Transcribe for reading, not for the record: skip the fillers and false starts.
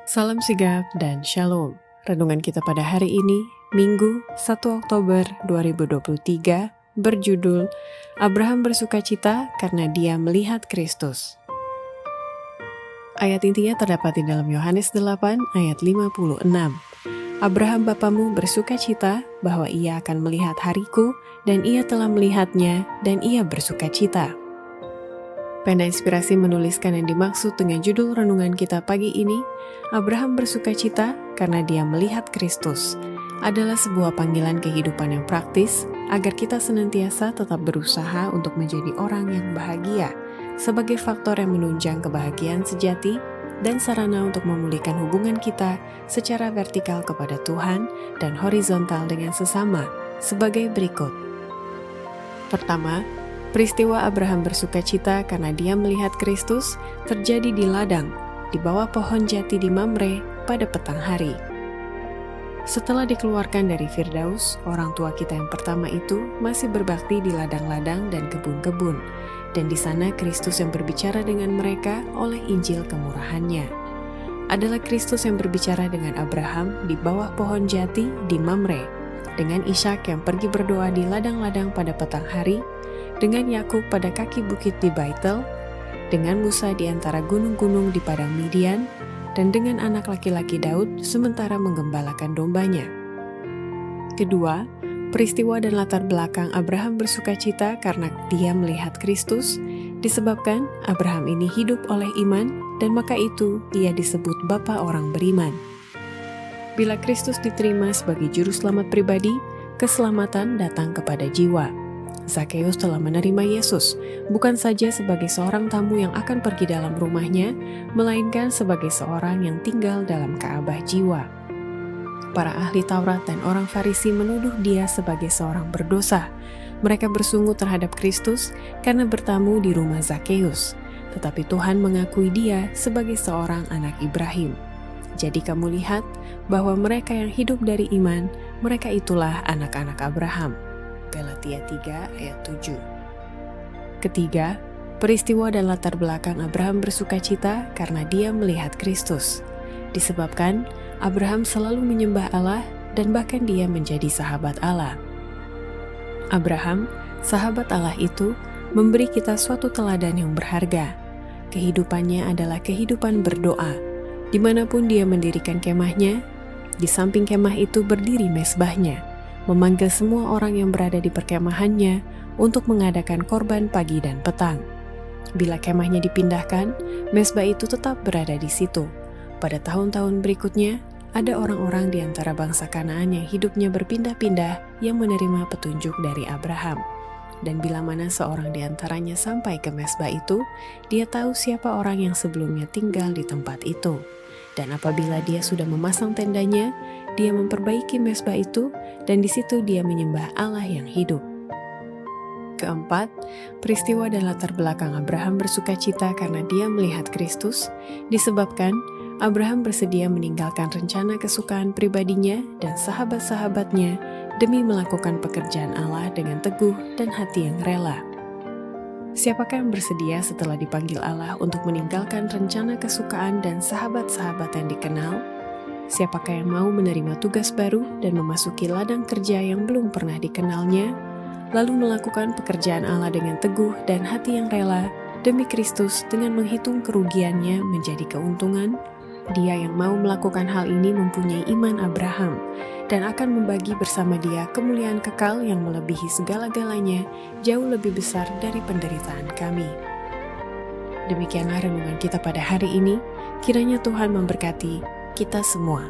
Salam sigap dan shalom. Renungan kita pada hari ini, Minggu 1 Oktober 2023, berjudul Abraham bersukacita karena dia melihat Kristus. Ayat intinya terdapat di dalam Yohanes 8 ayat 56. Abraham bapamu bersukacita bahwa ia akan melihat hariku, dan ia telah melihatnya, dan ia bersukacita. Pena Inspirasi menuliskan yang dimaksud dengan judul renungan kita pagi ini, Abraham bersukacita karena dia melihat Kristus, adalah sebuah panggilan kehidupan yang praktis agar kita senantiasa tetap berusaha untuk menjadi orang yang bahagia sebagai faktor yang menunjang kebahagiaan sejati dan sarana untuk memulihkan hubungan kita secara vertikal kepada Tuhan dan horizontal dengan sesama sebagai berikut. Pertama, peristiwa Abraham bersukacita karena dia melihat Kristus terjadi di ladang, di bawah pohon jati di Mamre pada petang hari. Setelah dikeluarkan dari Firdaus, orang tua kita yang pertama itu masih berbakti di ladang-ladang dan kebun-kebun, dan di sana Kristus yang berbicara dengan mereka oleh Injil kemurahannya. Adalah Kristus yang berbicara dengan Abraham di bawah pohon jati di Mamre, dengan Ishak yang pergi berdoa di ladang-ladang pada petang hari, dengan Yakub pada kaki bukit di Baitel, dengan Musa di antara gunung-gunung di padang Midian, dan dengan anak laki-laki Daud sementara menggembalakan dombanya. Kedua, peristiwa dan latar belakang Abraham bersukacita karena dia melihat Kristus, disebabkan Abraham ini hidup oleh iman, dan maka itu ia disebut bapa orang beriman. Bila Kristus diterima sebagai juru selamat pribadi, keselamatan datang kepada jiwa. Zakeus telah menerima Yesus, bukan saja sebagai seorang tamu yang akan pergi dalam rumahnya, melainkan sebagai seorang yang tinggal dalam Ka'bah jiwa. Para ahli Taurat dan orang Farisi menuduh dia sebagai seorang berdosa. Mereka bersungguh terhadap Kristus karena bertamu di rumah Zakeus, tetapi Tuhan mengakui dia sebagai seorang anak Ibrahim. Jadi kamu lihat bahwa mereka yang hidup dari iman, mereka itulah anak-anak Abraham. Galatia 3 ayat 7. Ketiga, peristiwa dan latar belakang Abraham bersukacita karena dia melihat Kristus. Disebabkan Abraham selalu menyembah Allah dan bahkan dia menjadi sahabat Allah. Abraham, sahabat Allah itu, memberi kita suatu teladan yang berharga. Kehidupannya adalah kehidupan berdoa. Dimanapun dia mendirikan kemahnya, di samping kemah itu berdiri mezbahnya, memanggil semua orang yang berada di perkemahannya untuk mengadakan korban pagi dan petang. Bila kemahnya dipindahkan, mezbah itu tetap berada di situ. Pada tahun-tahun berikutnya, ada orang-orang di antara bangsa Kanaan yang hidupnya berpindah-pindah yang menerima petunjuk dari Abraham. Dan bila mana seorang di antaranya sampai ke mezbah itu, dia tahu siapa orang yang sebelumnya tinggal di tempat itu. Dan apabila dia sudah memasang tendanya, dia memperbaiki mezbah itu, dan di situ dia menyembah Allah yang hidup. Keempat, peristiwa dan latar belakang Abraham bersukacita karena dia melihat Kristus, disebabkan Abraham bersedia meninggalkan rencana kesukaan pribadinya dan sahabat-sahabatnya demi melakukan pekerjaan Allah dengan teguh dan hati yang rela. Siapakah yang bersedia setelah dipanggil Allah untuk meninggalkan rencana kesukaan dan sahabat-sahabat yang dikenal? Siapakah yang mau menerima tugas baru dan memasuki ladang kerja yang belum pernah dikenalnya, lalu melakukan pekerjaan Allah dengan teguh dan hati yang rela demi Kristus dengan menghitung kerugiannya menjadi keuntungan? Dia yang mau melakukan hal ini mempunyai iman Abraham dan akan membagi bersama dia kemuliaan kekal yang melebihi segala-galanya, jauh lebih besar dari penderitaan kami. Demikianlah renungan kita pada hari ini. Kiranya Tuhan memberkati kita semua.